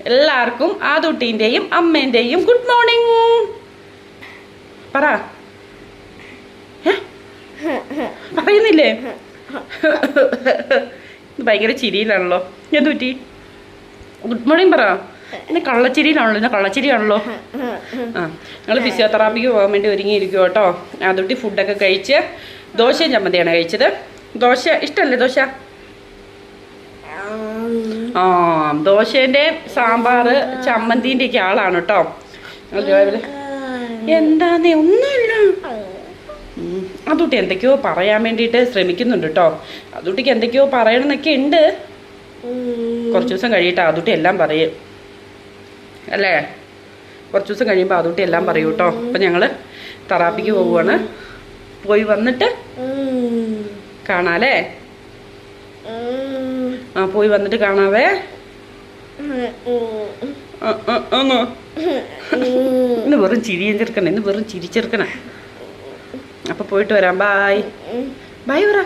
എല്ലാവർക്കും ആദൂട്ടീൻ്റെയും അമ്മേൻ്റെയും good morning പറ. പറയുന്നില്ലേ? ഭയങ്കര ചിരിയിലാണല്ലോ. എന്തുപറ്റി? ഗുഡ് മോർണിംഗ് പറ. ഇന്ന് കള്ളച്ചിരിയാണല്ലോ. ആ, ഞങ്ങൾ ഫിസിയോതെറാപ്പിക്ക് പോകാൻ വേണ്ടി ഒരുങ്ങിയിരിക്കും കേട്ടോ. ആദൂട്ടി ഫുഡൊക്കെ കഴിച്ച് ദോശയും ചമ്മന്തിയാണ് കഴിച്ചത്. ദോശ ഇഷ്ടമല്ലേ ദോശ? ആ, ദോശേൻ്റെ സാമ്പാർ ചമ്മന്തിൻ്റെ ഒക്കെ ആളാണ് കേട്ടോ. എന്താന്നേ? ഒന്നുമില്ല. അതുട്ടി എന്തൊക്കെയോ പറയാൻ വേണ്ടിയിട്ട് ശ്രമിക്കുന്നുണ്ട് കേട്ടോ. അതുട്ടിക്ക് എന്തൊക്കെയോ പറയണമെന്നൊക്കെ ഉണ്ട്. കുറച്ച് ദിവസം കഴിയട്ടെ അതുട്ടി എല്ലാം പറയും അല്ലേ? കുറച്ച് ദിവസം കഴിയുമ്പോൾ അതുട്ടി എല്ലാം പറയൂ കേട്ടോ. അപ്പം ഞങ്ങൾ തെറാപ്പിക്ക് പോവുകയാണ്. പോയി വന്നിട്ട് കാണാല്ലേ? ആ, പോയി വന്നിട്ട് കാണാവേ. ഇന്ന് വെറും ചിരിയും ചെറുക്കണേ. ഇന്ന് വെറും ചിരിച്ചെറുക്കണേ. അപ്പൊ പോയിട്ട് വരാം. ബായ്. ബായ് പറ.